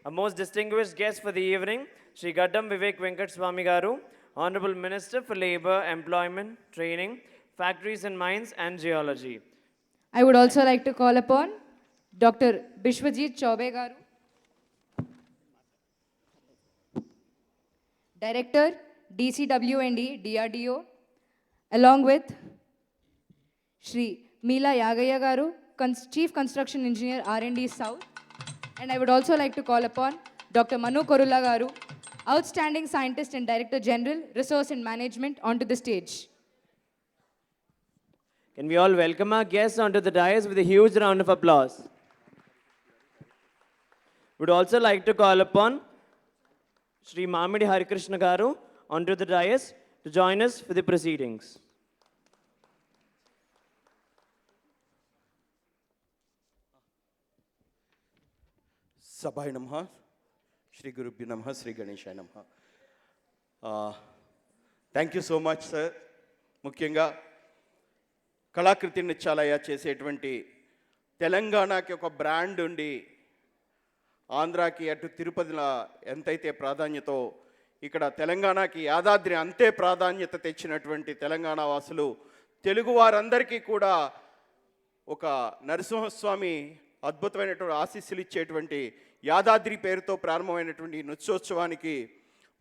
A most distinguished guest for the evening, Sri Gaddam Vivek Venkat Swami Garu, Honorable Minister for Labour, Employment, Training, Factories and Mines and Geology. I would also like to call upon Dr. Bishwajit Chaube Garu, Director, DCWND, DRDO, along with Shri Meela Yagaya Garu, Chief Construction Engineer, R&D South. And I would also like to call upon Dr. Manu Korula Garu, Outstanding Scientist and Director General, Resource and Management, onto the stage. Can we all welcome our guests onto the dais with a huge round of applause? Would also like to call upon Sri Mamidi Harikrishna Garu onto the dais to join us for the proceedings. Sabhai Namaha, Shri Gurubhyo Namaha, Shri Ganeshaya Namaha. Thank you so much, sir. ముఖ్యంగా కళాకృతి నిత్యాలయ చేసేటువంటి తెలంగాణకి ఒక brand ఉండి ఆంధ్రాకి అటు తిరుపతిలో ఎంతైతే ప్రాధాన్యతో ఇక్కడ తెలంగాణకి యాదాద్రి అంతే ప్రాధాన్యత తెచ్చినటువంటి తెలంగాణ వాసులు తెలుగు వారందరికీ కూడా ఒక నరసింహస్వామి అద్భుతమైనటువంటి ఆశీస్సులు ఇచ్చేటువంటి యాదాద్రి పేరుతో ప్రారంభమైనటువంటి నృత్యోత్సవానికి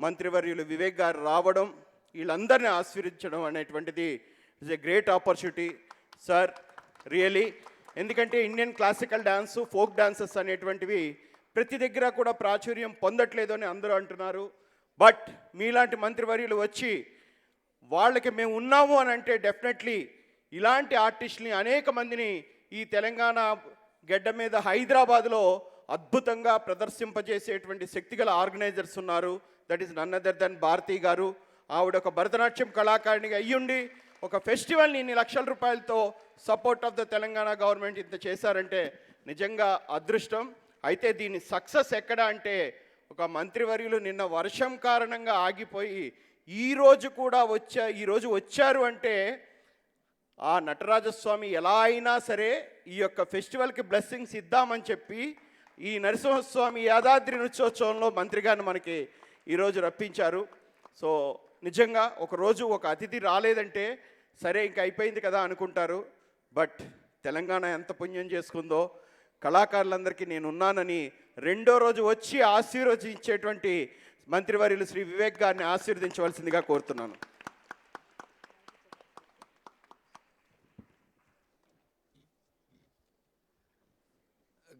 మంత్రివర్యులు వివేక్ గారు రావడం వీళ్ళందరినీ ఆశీర్వదించడం అనేటువంటిది it's a great opportunity sir really. ఎందుకంటే Indian classical dance, folk dances అనేటువంటివి ప్రతి దగ్గర కూడా ప్రాచుర్యం పొందట్లేదు అని అందరూ అంటున్నారు. బట్ మీలాంటి మంత్రివర్యులు వచ్చి వాళ్ళకి మేము ఉన్నాము అని అంటే డెఫినెట్లీ ఇలాంటి ఆర్టిస్టుని అనేక మందిని ఈ తెలంగాణ గడ్డ మీద హైదరాబాద్లో అద్భుతంగా ప్రదర్శింపజేసేటువంటి శక్తిగల ఆర్గనైజర్స్ ఉన్నారు. That is none other than Bharathi garu. ఆవిడ ఒక భరతనాట్యం కళాకారిణిగా అయ్యుండి ఒక ఫెస్టివల్ని ఇన్ని లక్షల రూపాయలతో support of the Telangana government ఇంత చేశారంటే నిజంగా అదృష్టం. అయితే దీని సక్సెస్ ఎక్కడ అంటే ఒక మంత్రివర్యులు నిన్న వర్షం కారణంగా ఆగిపోయి ఈరోజు వచ్చారు అంటే ఆ నటరాజస్వామి ఎలా అయినా సరే ఈ యొక్క ఫెస్టివల్కి బ్లెస్సింగ్స్ ఇద్దామని చెప్పి ఈ నరసింహస్వామి యాదాద్రి నృత్యోత్సవంలో మంత్రి గారిని మనకి ఈరోజు రప్పించారు. సో నిజంగా ఒకరోజు ఒక అతిథి రాలేదంటే సరే ఇంక అయిపోయింది కదా అనుకుంటారు. బట్ తెలంగాణ ఎంత పుణ్యం చేసుకుందో కళాకారులందరికీ నేనున్నానని రెండో రోజు వచ్చి ఆశీర్వదించేటువంటి మంత్రివర్యులు శ్రీ వివేక్ గారిని ఆశీర్వదించవలసిందిగా కోరుతున్నాను.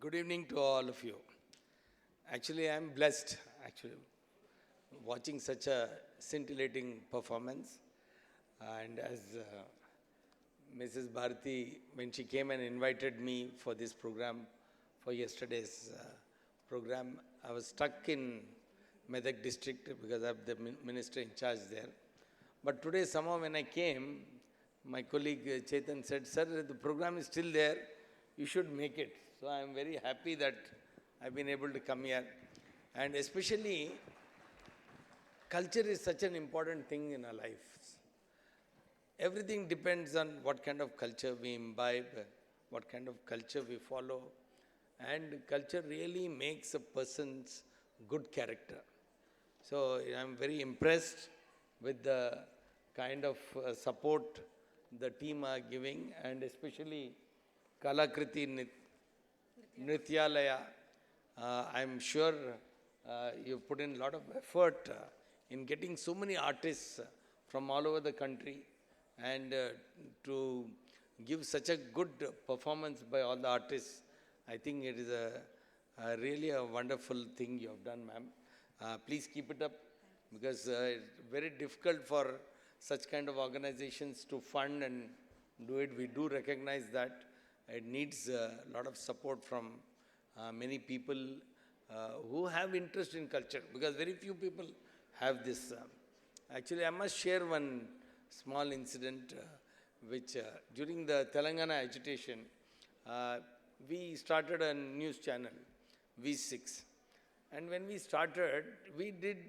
Good evening to all of you. Actually, I am blessed, watching such a scintillating performance. And as Mrs. Bharati, when she came and invited me for this program, for yesterday's program, I was stuck in Medak district because I'm the minister in charge there. But today, somehow when I came, my colleague Chetan said, "Sir, the program is still there. You should make it." So I am very happy that I've been able to come here. And especially, culture is such an important thing in our lives. Everything depends on what kind of culture we imbibe, what kind of culture we follow. And culture really makes a person's good character. So I'm very impressed with the kind of support the team are giving, and especially Kalakriti Nrityalaya. I'm sure you've put in a lot of effort in getting so many artists from all over the country and to give such a good performance by all the artists. I think it is really a wonderful thing you have done, ma'am. Please keep it up, because it's very difficult for such kind of organizations to fund and do it. We do recognize that it needs a lot of support from many people who have interest in culture, because very few people have this. Actually, I must share one small incident which during the Telangana agitation, we started a news channel, V6. And when we started, we did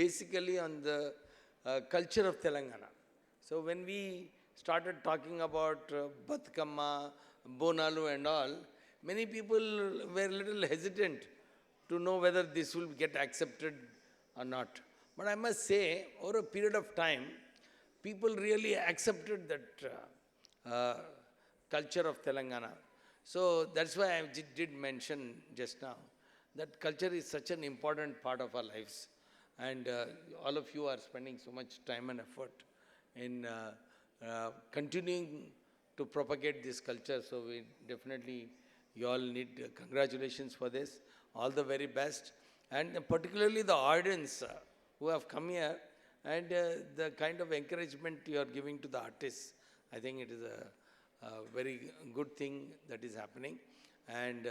basically on the culture of Telangana. So when we started talking about Batkamma, Bonalu and all, many people were a little hesitant to know whether this will get accepted or not. But I must say, over a period of time, people really accepted that culture of Telangana. So that's why I did mention just now that culture is such an important part of our lives. And all of you are spending so much time and effort in continuing to propagate this culture. So we definitely, you all need congratulations for this. All the very best. And particularly the audience who have come here and the kind of encouragement you are giving to the artists. I think it is a very good thing that is happening. And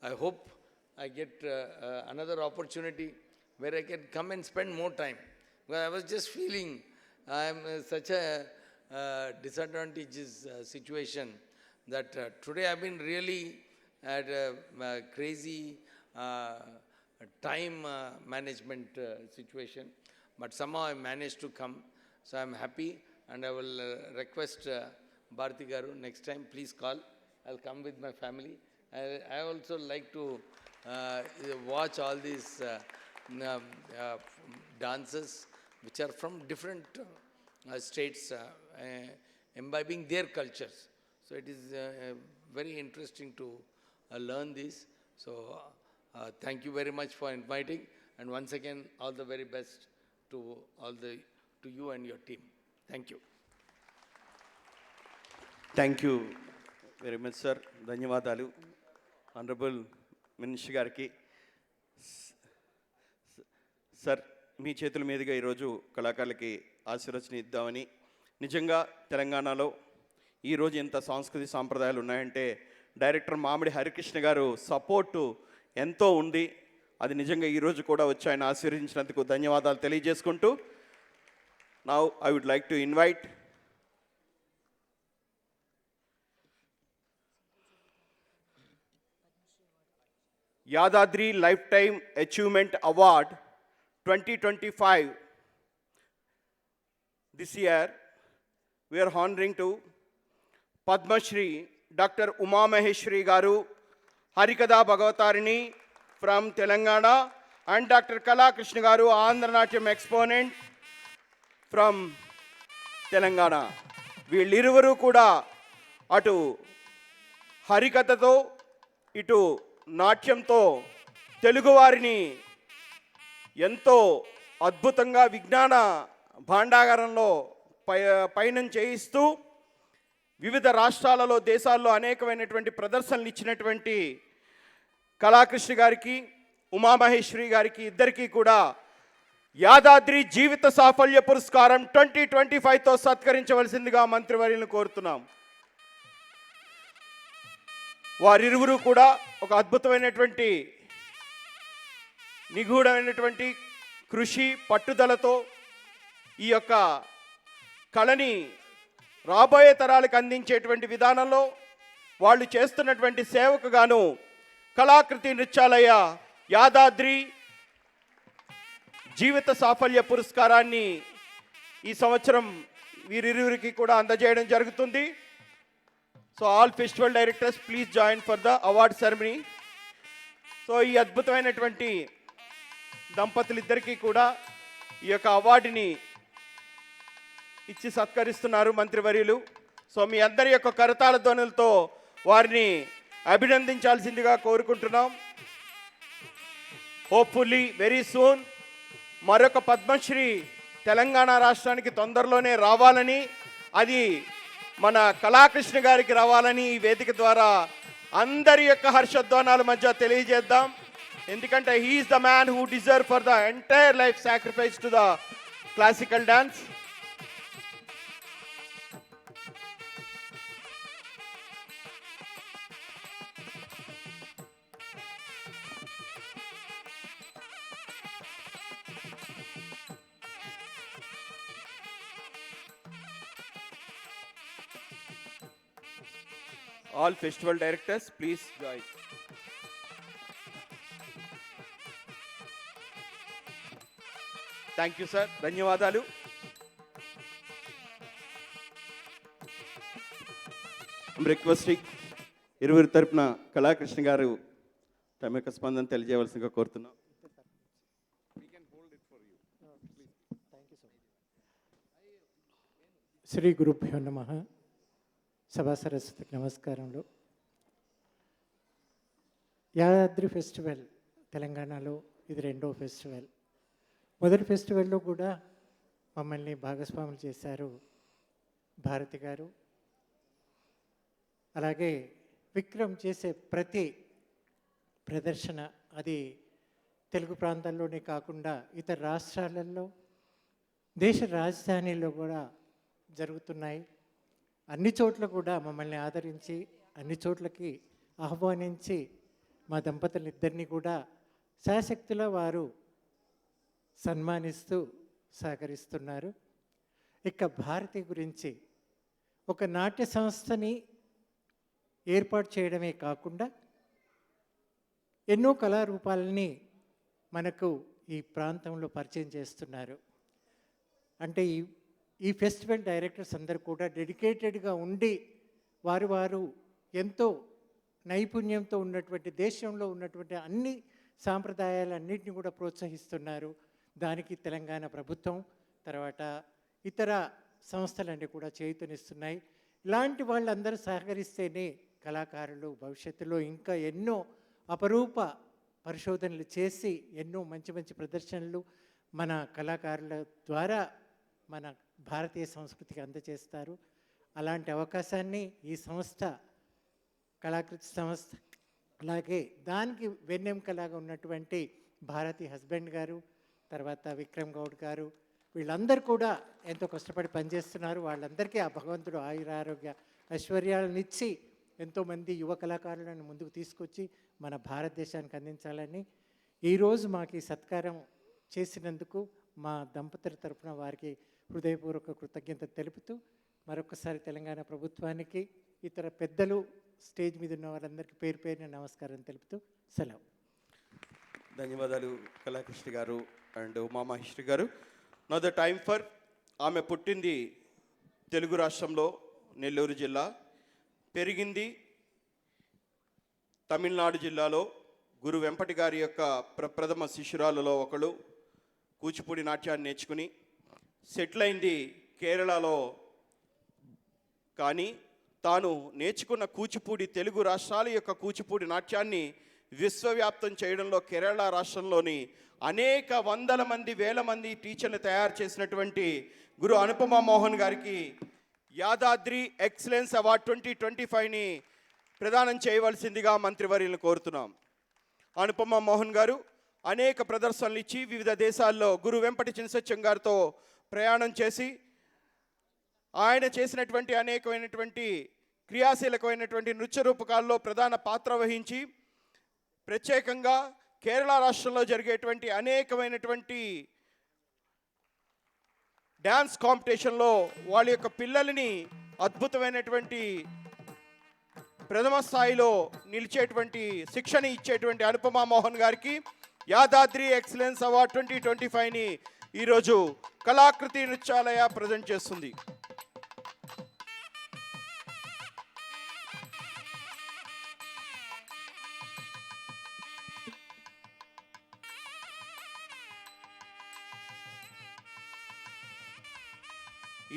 I hope I get another opportunity where I can come and spend more time. Because I was just feeling I am such a disadvantageous situation that today I've been really at a crazy time management situation. But somehow I managed to come. So I'm happy and I will request Bharati Garu next time, please call. I'll come with my family. I also like to watch all these dances which are from different states imbibing their cultures. So it is very interesting to learn this. So thank you very much for inviting, and once again all the very best to you and your team. Thank you. Thank you very much sir. ధన్యవాదాలు honourable minister గారికి. Sir, మీ చేతుల మీదుగా ఈరోజు కళాకారులకి ఆశీర్వచన ఇద్దామని. నిజంగా తెలంగాణలో ఈరోజు ఎంత సాంస్కృతిక సాంప్రదాయాలు ఉన్నాయంటే డైరెక్టర్ మామిడి హరికృష్ణ గారు సపోర్టు ఎంతో ఉంది. అది నిజంగా ఈరోజు కూడా వచ్చి ఆయన ఆశీర్వదించినందుకు ధన్యవాదాలు తెలియజేసుకుంటూ, now I would like to invite Yadadri Lifetime Achievement Award 2025. This year, we are honoring to Padma Shri Dr. Uma Maheshwari Garu, Harikatha Bhagavatarini from Telangana, and Dr. Kala Krishna Garu, Andhra Natyam exponent from Telangana. వీళ్ళిరువురు కూడా అటు హరికథతో ఇటు నాట్యంతో తెలుగువారిని ఎంతో అద్భుతంగా విజ్ఞాన భాండాగారంలో పయనం చేయిస్తూ వివిధ రాష్ట్రాలలో దేశాల్లో అనేకమైనటువంటి ప్రదర్శనలు ఇచ్చినటువంటి కళాకృష్ణ గారికి, ఉమామహేశ్వరి గారికి ఇద్దరికీ కూడా యాదాద్రి జీవిత సాఫల్య పురస్కారం 2025తో సత్కరించవలసిందిగా మంత్రివర్యులను కోరుతున్నాం. వారిరువురు కూడా ఒక అద్భుతమైనటువంటి నిగూఢమైనటువంటి కృషి పట్టుదలతో ఈ యొక్క కళని రాబోయే తరాలకు అందించేటువంటి విధానంలో వాళ్ళు చేస్తున్నటువంటి సేవకు గాను కళాకృతి నృత్యాలయ యాదాద్రి జీవిత సాఫల్య పురస్కారాన్ని ఈ సంవత్సరం వీరిరువురికి కూడా అందజేయడం జరుగుతుంది. So all festival directors please join for the award ceremony. So ఈ అద్భుతమైనటువంటి దంపతులిద్దరికీ కూడా ఈ యొక్క అవార్డుని ఇచ్చి సత్కరిస్తున్నారు మంత్రివర్యులు. సో మీ అందరి యొక్క కరతాళ ధ్వనులతో వారిని అభినందించాల్సిందిగా కోరుకుంటున్నాం. హోప్ఫుల్లీ వెరీ సూన్ మరొక పద్మశ్రీ తెలంగాణ రాష్ట్రానికి తొందరలోనే రావాలని, అది మన కళాకృష్ణ గారికి రావాలని ఈ వేదిక ద్వారా అందరి యొక్క హర్షధ్వానాల మధ్య తెలియజేద్దాం. ఎందుకంటే he is the man who deserve for the entire life sacrifice to the classical dance. All festival directors, please join. Thank you, sir. ధన్యవాదాలు. I'm requesting ఇరువురి తరపున కళాకృష్ణ గారు తమ యొక్క స్పందన తెలియజేయవలసిందిగా కోరుతున్నాం. శ్రీ గురుభ్యో నమః. సభా సరస్వతికి నమస్కారములు. యాదాద్రి ఫెస్టివల్ తెలంగాణలో ఇది రెండో ఫెస్టివల్. మొదటి ఫెస్టివల్లో కూడా మమ్మల్ని భాగస్వాములు చేశారు భారతి గారు. అలాగే విక్రమ్ చేసే ప్రతి ప్రదర్శన అది తెలుగు ప్రాంతాల్లోనే కాకుండా ఇతర రాష్ట్రాలలో, దేశ రాజధానిలో కూడా జరుగుతున్నాయి. అన్ని చోట్ల కూడా మమ్మల్ని ఆదరించి అన్ని చోట్లకి ఆహ్వానించి మా దంపతులిద్దరినీ కూడా శాశక్తుల వారు సన్మానిస్తూ సహకరిస్తున్నారు. ఇక భారతి గురించి ఒక నాట్య సంస్థని ఏర్పాటు చేయడమే కాకుండా ఎన్నో కళారూపాలని మనకు ఈ ప్రాంతంలో పరిచయం చేస్తున్నారు. అంటే ఈ ఫెస్టివల్ డైరెక్టర్స్ అందరూ కూడా డెడికేటెడ్గా ఉండి వారు ఎంతో నైపుణ్యంతో ఉన్నటువంటి దేశంలో ఉన్నటువంటి అన్ని సాంప్రదాయాలన్నింటినీ కూడా ప్రోత్సహిస్తున్నారు. దానికి తెలంగాణ ప్రభుత్వం తర్వాత ఇతర సంస్థలన్నీ కూడా చేయూతనిస్తున్నాయి. ఇలాంటి వాళ్ళందరూ సహకరిస్తేనే కళాకారులు భవిష్యత్తులో ఇంకా ఎన్నో అపరూప పరిశోధనలు చేసి ఎన్నో మంచి మంచి ప్రదర్శనలు మన కళాకారుల ద్వారా మన భారతీయ సంస్కృతికి అందజేస్తారు. అలాంటి అవకాశాన్ని ఈ సంస్థ కళాకృతి సంస్థ, అలాగే దానికి వెన్నెముకలాగా ఉన్నటువంటి భారతి హస్బెండ్ గారు, తర్వాత విక్రమ్ గౌడ్ గారు, వీళ్ళందరూ కూడా ఎంతో కష్టపడి పనిచేస్తున్నారు. వాళ్ళందరికీ ఆ భగవంతుడు ఆయురారోగ్య ఐశ్వర్యాలను ఇచ్చి ఎంతోమంది యువ కళాకారులను ముందుకు తీసుకొచ్చి మన భారతదేశానికి అందించాలని ఈరోజు మాకు ఈ సత్కారం చేసినందుకు మా దంపతుల తరపున వారికి హృదయపూర్వక కృతజ్ఞత తెలుపుతూ మరొకసారి తెలంగాణ ప్రభుత్వానికి ఇతర పెద్దలు స్టేజ్ మీద ఉన్న వాళ్ళందరికీ పేరు పేరున నమస్కారం తెలుపుతూ సెలవు. ధన్యవాదాలు కళాకృష్ణ గారు అండ్ ఉమామహేశ్వరి గారు. నౌ ద టైమ్ ఫర్, ఆమె పుట్టింది తెలుగు రాష్ట్రంలో నెల్లూరు జిల్లా, పెరిగింది తమిళనాడు జిల్లాలో. గురు వెంపటి గారి యొక్క ప్రథమ శిష్యురాలలో ఒకడు. కూచిపూడి నాట్యాన్ని నేర్చుకుని సెటిల్ అయింది కేరళలో. కానీ తాను నేర్చుకున్న కూచిపూడి, తెలుగు రాష్ట్రాల యొక్క కూచిపూడి నాట్యాన్ని విశ్వవ్యాప్తం చేయడంలో కేరళ రాష్ట్రంలోని అనేక వందల మంది వేల మంది టీచర్లు తయారు చేసినటువంటి గురు అనుపమ మోహన్ గారికి యాదాద్రి ఎక్సలెన్స్ అవార్డ్ 2025ని ప్రదానం చేయవలసిందిగా మంత్రివర్యులను కోరుతున్నాం. అనుపమ మోహన్ గారు అనేక ప్రదర్శనలు ఇచ్చి వివిధ దేశాల్లో గురు వెంపటి చినసత్యం గారితో ప్రయాణం చేసి ఆయన చేసినటువంటి అనేకమైనటువంటి క్రియాశీలకమైనటువంటి నృత్య రూపకాల్లో ప్రధాన పాత్ర వహించి ప్రత్యేకంగా కేరళ రాష్ట్రంలో జరిగేటువంటి అనేకమైనటువంటి డ్యాన్స్ కాంపిటీషన్లో వాళ్ళ యొక్క పిల్లల్ని అద్భుతమైనటువంటి ప్రథమ స్థాయిలో నిలిచేటువంటి శిక్షణ ఇచ్చేటువంటి అనుపమ మోహన్ గారికి యాదాద్రి ఎక్సలెన్స్ అవార్డ్ 2025ని ఈరోజు కళాకృతి నృత్యాలయ ప్రజెంట్ చేస్తుంది.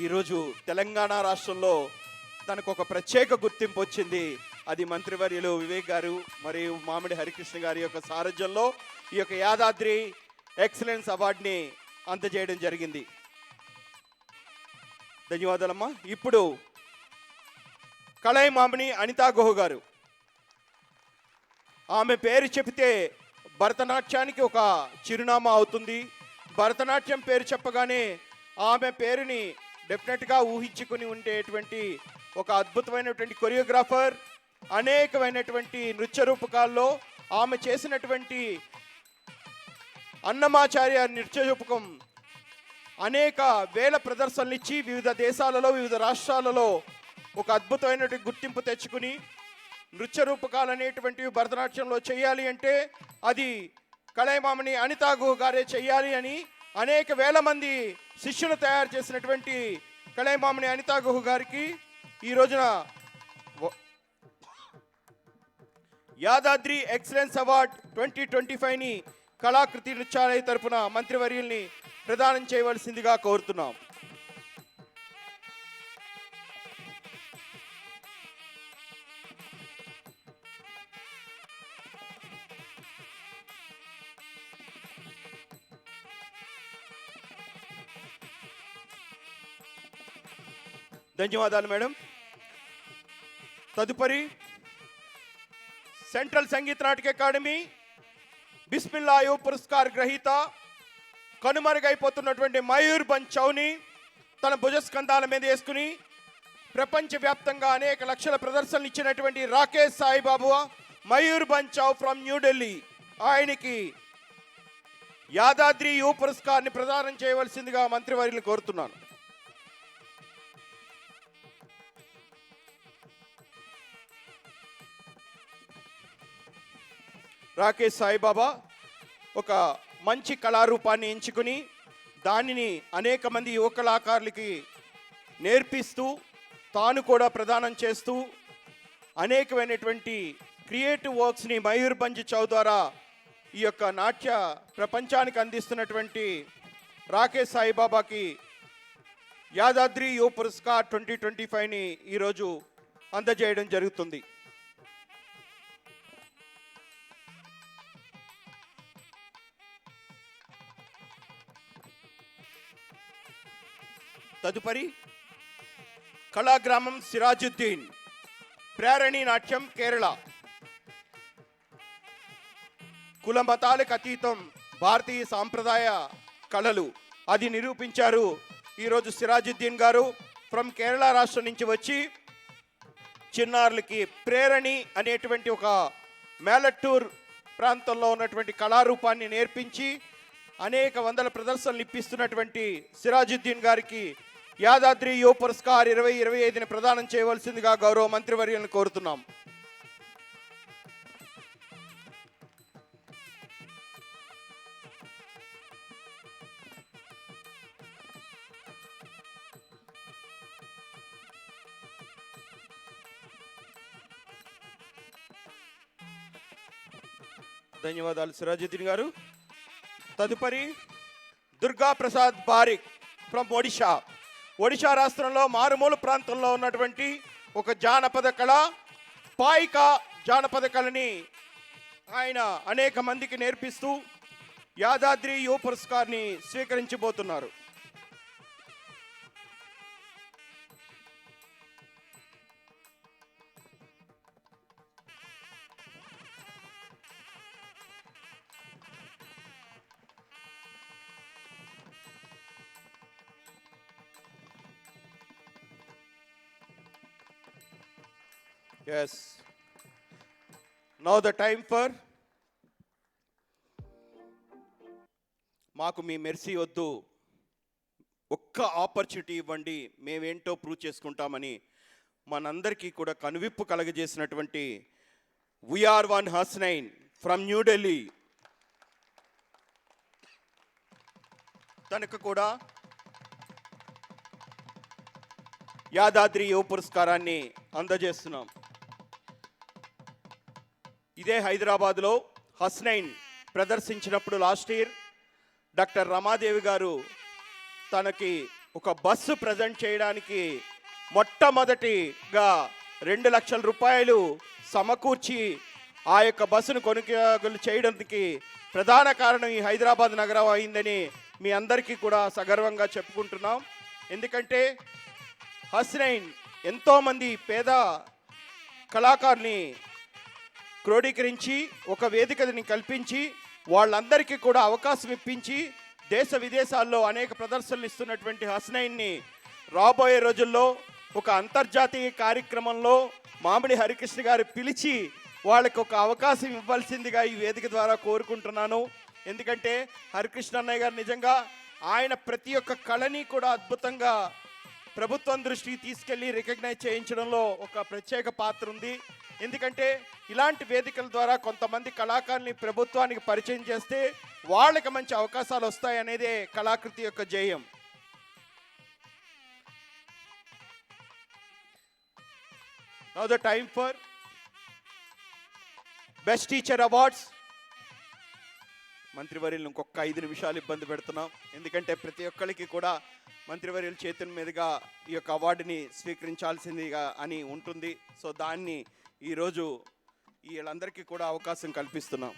ఈరోజు తెలంగాణ రాష్ట్రంలో తనకు ఒక ప్రత్యేక గుర్తింపు వచ్చింది. అది మంత్రివర్యులు వివేక్ గారు మరియు మామిడి హరికృష్ణ గారి యొక్క సారథ్యంలో ఈ యొక్క యాదాద్రి ఎక్సలెన్స్ అవార్డుని అందజేయడం జరిగింది. ధన్యవాదాలమ్మా. ఇప్పుడు కళైమామిని అనితా గుహ గారు. ఆమె పేరు చెబితే భరతనాట్యానికి ఒక చిరునామా అవుతుంది. భరతనాట్యం పేరు చెప్పగానే ఆమె పేరుని డెఫినెట్గా ఊహించుకుని ఉండేటువంటి ఒక అద్భుతమైనటువంటి కొరియోగ్రాఫర్. అనేకమైనటువంటి నృత్య రూపకాల్లో ఆమె చేసినటువంటి అన్నమాచార్య నృత్య రూపకం అనేక వేల ప్రదర్శనలు ఇచ్చి వివిధ దేశాలలో వివిధ రాష్ట్రాలలో ఒక అద్భుతమైనటువంటి గుర్తింపు తెచ్చుకుని నృత్య రూపకాలు అనేటువంటివి భరతనాట్యంలో చేయాలి అంటే అది కళైమామిని అనితా గుహ గారే చేయాలి అని అనేక వేల మంది శిష్యులు తయారు చేసినటువంటి కళైమామిని అనితా గుహ గారికి ఈ రోజున యాదాద్రి ఎక్సలెన్స్ అవార్డ్ 2025ని కళాకృతి నృత్యాలయ తరపున మంత్రివర్యుల్ని ప్రదానం చేయవలసిందిగా కోరుతున్నాం. ధన్యవాదాలు మేడం. తదుపరి సెంట్రల్ సంగీత నాటక అకాడమీ బిస్మిల్లా యువ పురస్కార్ గ్రహీత కనుమరుగైపోతున్నటువంటి మయూర్భంజ్ చౌని తన భుజస్కంధాల మీద వేసుకుని ప్రపంచవ్యాప్తంగా అనేక లక్షల ప్రదర్శనలు ఇచ్చినటువంటి రాకేష్ సాయిబాబు మయూర్భంజ్ చౌ ఫ్రమ్ న్యూఢిల్లీ, ఆయనకి యాదాద్రి యువ పురస్కార్ని ప్రదానం చేయవలసిందిగా మంత్రివర్యులు కోరుతున్నాను. రాకేష్ సాయిబాబా ఒక మంచి కళారూపాన్ని ఎంచుకుని దానిని అనేక మంది యువ కళాకారులకి నేర్పిస్తూ తాను కూడా ప్రదానం చేస్తూ అనేకమైనటువంటి క్రియేటివ్ వర్క్స్ని మయూర్భంజ్ చౌ ద్వారా ఈ యొక్క నాట్య ప్రపంచానికి అందిస్తున్నటువంటి రాకేష్ సాయిబాబాకి యాదాద్రి యువ పురస్కార్ 2025ని ఈరోజు అందజేయడం జరుగుతుంది. తదుపరి కళాగ్రామం సిరాజుద్దీన్ ప్రేరణి నాట్యం కేరళ. కుల మతాలకు అతీతం భారతీయ సాంప్రదాయ కళలు అది నిరూపించారు ఈరోజు సిరాజుద్దీన్ గారు ఫ్రమ్ కేరళ రాష్ట్రం నుంచి వచ్చి చిన్నారులకి ప్రేరణి అనేటువంటి ఒక మేలట్టూర్ ప్రాంతంలో ఉన్నటువంటి కళారూపాన్ని నేర్పించి అనేక వందల ప్రదర్శనలు ఇప్పిస్తున్నటువంటి సిరాజుద్దీన్ గారికి యాదాద్రి యువ పురస్కార్ 2025ని ప్రదానం చేయవలసిందిగా గౌరవ మంత్రివర్యులను కోరుతున్నాం. ధన్యవాదాలు సిరాజుద్దీన్ గారు. తదుపరి దుర్గా ప్రసాద్ బారిక్ ఫ్రమ్ ఒడిషా. ఒడిషా రాష్ట్రంలో మారుమూల ప్రాంతంలో ఉన్నటువంటి ఒక జానపద కళ పాయికా జానపద కళని ఆయన అనేక మందికి నేర్పిస్తూ యాదాద్రి యువ పురస్కార్ని స్వీకరించబోతున్నారు. Yes. Now the time for మాకు మీ మెర్సీ వద్దు, ఒక్క ఆపర్చునిటీ ఇవ్వండి, మేమేంటో ప్రూవ్ చేసుకుంటామని మనందరికీ కూడా కనువిప్పు కలగజేసినటువంటి VR one Hasnain from New Delhi తనకు కూడా యాదాద్రి యువ పురస్కారాన్ని అందజేస్తున్నాం. ఇదే హైదరాబాద్లో హస్నైన్ ప్రదర్శించినప్పుడు లాస్ట్ ఇయర్ డాక్టర్ రమాదేవి గారు తనకి ఒక బస్సు ప్రజెంట్ చేయడానికి మొట్టమొదటిగా 2 లక్షల రూపాయలు సమకూర్చి ఆ యొక్క బస్సును కొనుగోలు చేయడానికి ప్రధాన కారణం ఈ హైదరాబాద్ నగరం అయిందని మీ అందరికీ కూడా సగర్వంగా చెప్పుకుంటున్నాం. ఎందుకంటే హస్నైన్ ఎంతోమంది పేద కళాకారుని క్రోడీకరించి ఒక వేదికని కల్పించి వాళ్ళందరికీ కూడా అవకాశం ఇప్పించి దేశ విదేశాల్లో అనేక ప్రదర్శనలు ఇస్తున్నటువంటి హస్నైన్ని రాబోయే రోజుల్లో ఒక అంతర్జాతీయ కార్యక్రమంలో మామిడి హరికృష్ణ గారు పిలిచి వాళ్ళకి ఒక అవకాశం ఇవ్వాల్సిందిగా ఈ వేదిక ద్వారా కోరుకుంటున్నాను. ఎందుకంటే హరికృష్ణ అన్నయ్య గారు నిజంగా ఆయన ప్రతి ఒక్క కళని కూడా అద్భుతంగా ప్రభుత్వం దృష్టికి తీసుకెళ్ళి రికగ్నైజ్ చేయించడంలో ఒక ప్రత్యేక పాత్ర ఉంది. ఎందుకంటే ఇలాంటి వేదికల ద్వారా కొంతమంది కళాకారుల్ని ప్రభుత్వానికి పరిచయం చేస్తే వాళ్ళకి మంచి అవకాశాలు వస్తాయనేదే కళాకృతి యొక్క జయం. Now the time for best teacher awards. మంత్రివర్యులు ఇంకొక 5 నిమిషాలు ఇబ్బంది పెడుతున్నాం, ఎందుకంటే ప్రతి ఒక్కరికి కూడా మంత్రివర్యుల చేతుల మీదుగా ఈ యొక్క అవార్డుని స్వీకరించాల్సిందిగా అని ఉంటుంది. సో దాన్ని ఈరోజు వీళ్ళందరికీ కూడా అవకాశం కల్పిస్తున్నాం.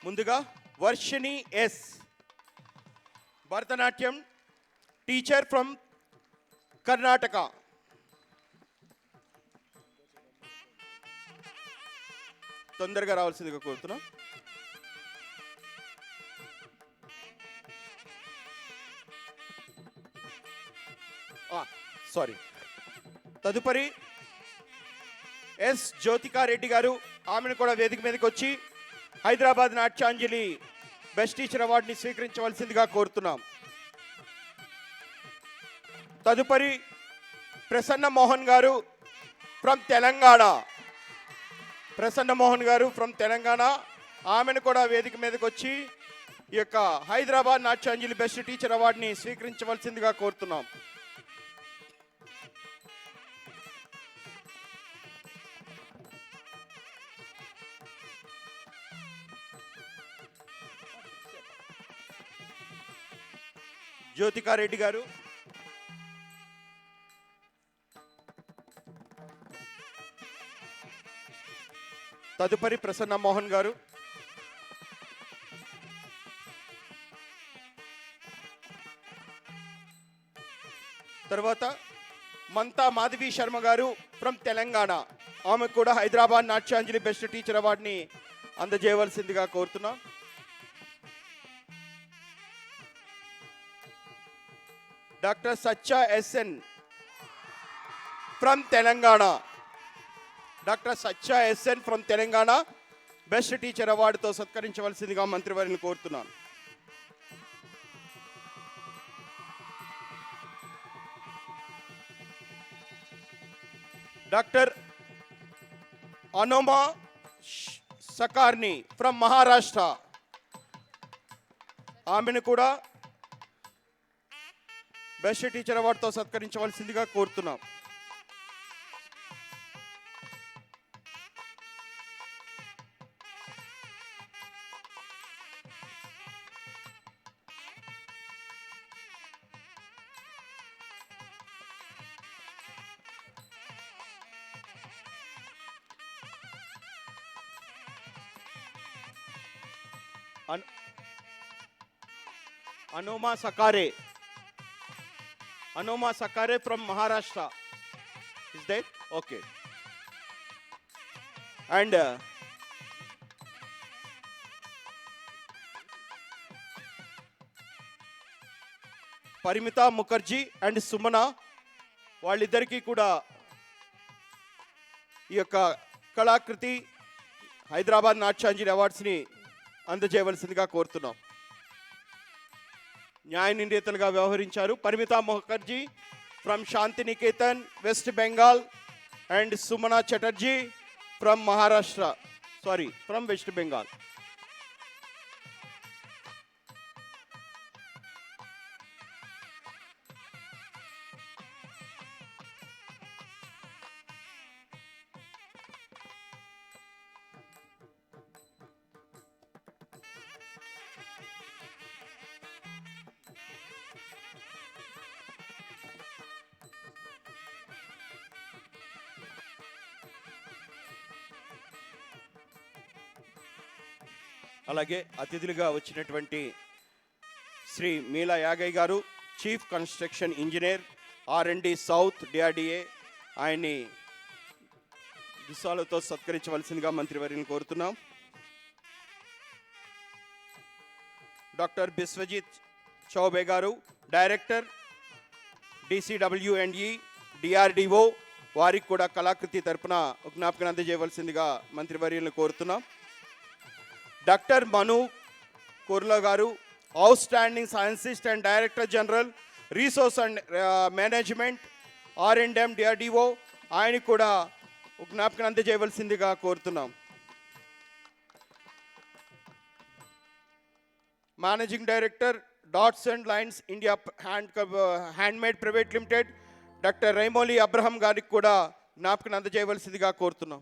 ముందుగా Varshini S, Bharatanatyam teacher from Karnataka. తొందరగా రావాల్సిందిగా కోరుతున్నాం. సారీ. తదుపరి ఎస్ జ్యోతికారెడ్డి గారు, ఆమెను కూడా వేదిక మీదకి వచ్చి హైదరాబాద్ నాట్యాంజలి బెస్ట్ టీచర్ అవార్డుని స్వీకరించవలసిందిగా కోరుతున్నాం. తదుపరి ప్రసన్న మోహన్ గారు ఫ్రమ్ తెలంగాణ. ప్రసన్న మోహన్ గారు ఫ్రమ్ తెలంగాణ, ఆమెను కూడా వేదిక మీదకి వచ్చి ఈ యొక్క హైదరాబాద్ నాట్యాంజలి బెస్ట్ టీచర్ అవార్డుని స్వీకరించవలసిందిగా కోరుతున్నాం. జ్యోతికారెడ్డి గారు, తదుపరి ప్రసన్న మోహన్ గారు, తర్వాత మంతా మాధవి శర్మ గారు ఫ్రమ్ తెలంగాణ, ఆమె కూడా హైదరాబాద్ నాట్యాంజలి బెస్ట్ టీచర్ అవార్డుని అందజేయవలసిందిగా కోరుతున్నాం. Doctor Sachcha SN from Telangana, doctor Sachcha SN from Telangana best teacher అవార్డుతో సత్కరించవలసిందిగా మంత్రివర్యులను కోరుతున్నాను. డాక్టర్ అనోమా సకార్ని ఫ్రమ్ మహారాష్ట్ర, ఆమెను కూడా బెస్ట్ టీచర్ అవార్డుతో సత్కరించవలసిందిగా కోరుతున్నాం. Anoma Sakare. Anoma Sakare from Maharashtra. Is that? Okay. And Parimita Mukherjee and Sumana, వాళ్ళిద్దరికీ కూడా ఈ యొక్క కళాకృతి హైదరాబాద్ నాట్యాంజలి అవార్డ్స్ని అందజేయవలసిందిగా కోరుతున్నాం. న్యాయ నిర్ణేతలుగా వ్యవహరించారు Parimita Mukherjee from Shantiniketan west Bengal and Sumana Chatterjee from Maharashtra, from west Bengal. అలాగే అతిథులుగా వచ్చినటువంటి శ్రీ మీలా యాగయ్య గారు, chief construction engineer R&D south DRDA, ఆయన్ని దుస్సాలతో సత్కరించవలసిందిగా మంత్రివర్యులను కోరుతున్నాం. డాక్టర్ బిశ్వజిత్ చౌబే గారు, డైరెక్టర్ DCWE DRDO, వారికి కూడా కళాకృతి తరపున జ్ఞాపకం అందజేయవలసిందిగా మంత్రివర్యులను కోరుతున్నాం. డాక్టర్ మను కుర్లా గారు, outstanding scientist and director general resource and management R&M DRDO, ఆయనకు కూడా జ్ఞాపకం అందజేయవలసిందిగా కోరుతున్నాం. Managing director dots and lines India handmade private limited doctor Raimoli Abraham గారికి కూడా జ్ఞాపకం అందజేయవలసిందిగా కోరుతున్నాం.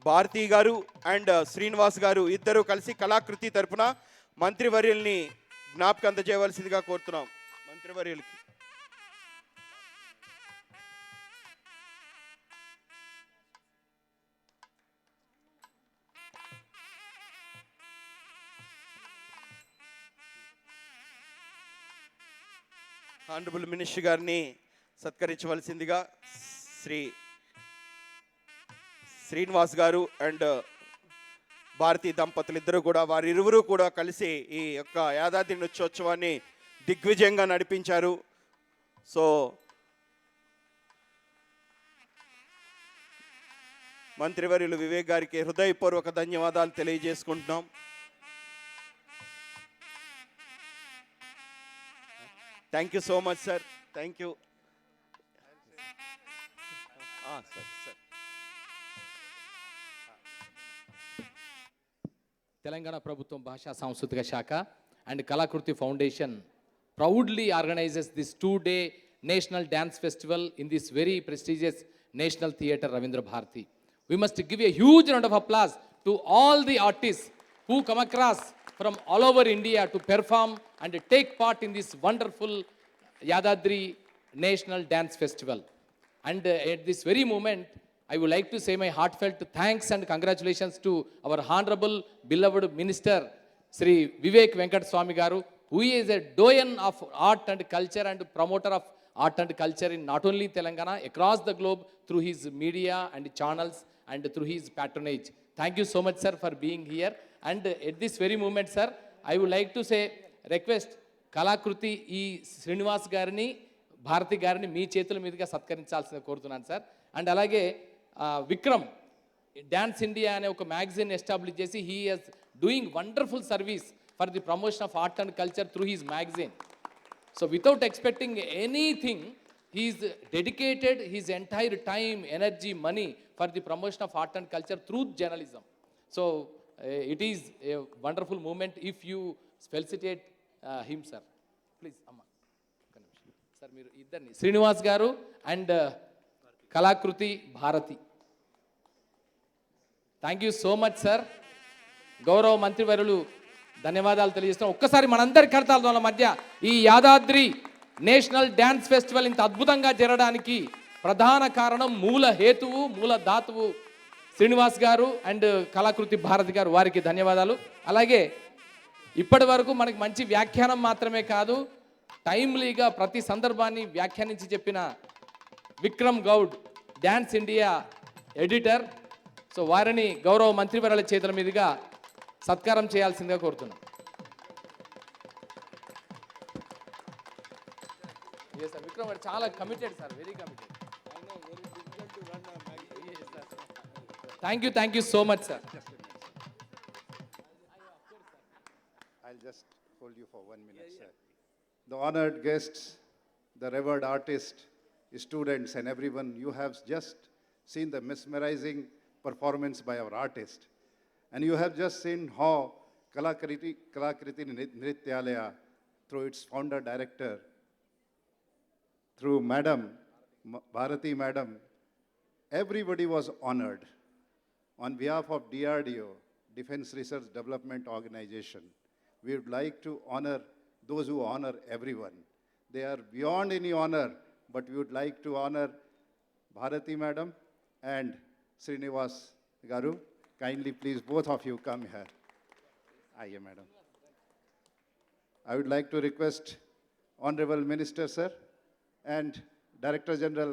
భారతి గారు అండ్ శ్రీనివాస్ గారు ఇద్దరు కలిసి కళాకృతి తరపున మంత్రివర్యుల్ని జ్ఞాపకం అందజేయవలసిందిగా కోరుతున్నాం. మంత్రివర్యులకి ఆనరబుల్ మినిస్టర్ గారిని సత్కరించవలసిందిగా శ్రీనివాస్ గారు అండ్ భారతీ దంపతులు ఇద్దరు కూడా వారిరువురు కూడా కలిసి ఈ యొక్క యాదాద్రి నృత్యోత్సవాన్ని దిగ్విజయంగా నడిపించారు. సో మంత్రివర్యులు వివేక్ గారికి హృదయపూర్వక ధన్యవాదాలు తెలియజేసుకుంటున్నాం. Thank you so much sir. Thank you sir. Telangana ప్రభుత్వం భాషా సాంస్కృతిక శాఖ and Kalakriti foundation proudly organizes this 2-day National Dance Festival in this very prestigious National Theatre Ravindra Bharati. We must give a huge round of applause to all the artists who come across from all over India to perform and take part in this wonderful Yadadri National Dance Festival. And at this very moment, I would like to say my heartfelt thanks and congratulations to our honorable, beloved minister, Sri Vivek Venkat Swami Garu, who is a doyen of art and culture and promoter of art and culture in not only Telangana, across the globe through his media and channels and through his patronage. Thank you so much, sir, for being here. And at this very moment, sir, I would like to say, request కళాకృతి ఈ శ్రీనివాస్ గారిని భారతి గారిని మీ చేతుల మీదుగా సత్కరించాల్సిందిగా కోరుతున్నాను sir. And అలాగే Vikram dance India అనే ఒక magazine establish చేసి he is doing wonderful service for the promotion of art and culture through his magazine. So without expecting anything he is dedicated his entire time, energy, money for the promotion of art and culture through journalism. So it is a wonderful moment if you felicitate him, sir. Please, amma. Sir, మీరు ఇద్దరిని శ్రీనివాస్ గారు and Kalakriti Bharati. Thank you so much sir. గౌరవ మంత్రివర్యులు ధన్యవాదాలు తెలియజేస్తున్నాం. ఒక్కసారి మనందరి కర్తాల మధ్య ఈ యాదాద్రి నేషనల్ డ్యాన్స్ ఫెస్టివల్ ఇంత అద్భుతంగా జరగడానికి ప్రధాన కారణం, మూల హేతువు, మూల ధాతువు శ్రీనివాస్ గారు అండ్ కళాకృతి భారతి గారు, వారికి ధన్యవాదాలు. అలాగే ఇప్పటి వరకు మనకి మంచి వ్యాఖ్యానం మాత్రమే కాదు, టైమ్లీగా ప్రతి సందర్భాన్ని వ్యాఖ్యానించి చెప్పిన Vikram Goud, dance India editor, so వారిని గౌరవ మంత్రివర్యుల చేతుల మీదుగా సత్కారం చేయాల్సిందిగా కోరుతున్నాం. విక్రమ్ గారు చాలా committed sir, very committed. Thank you so much sir. I'll just hold you for 1 minute, sir. The honored guests, the revered artists, students, and everyone, you have just seen the mesmerizing performance by our artist. And you have just seen how Kalakriti Nrityalaya, through its founder director, through Madam, Bharati Madam, everybody was honored. On behalf of DRDO, Defense Research Development Organization, we would like to honor those who honor everyone. They are beyond any honor, but we would like to honor Bharati Madam and Srinivas Garu. Kindly please, both of you come here. Aye, Madam. I would like to request Honorable Minister, sir, and Director General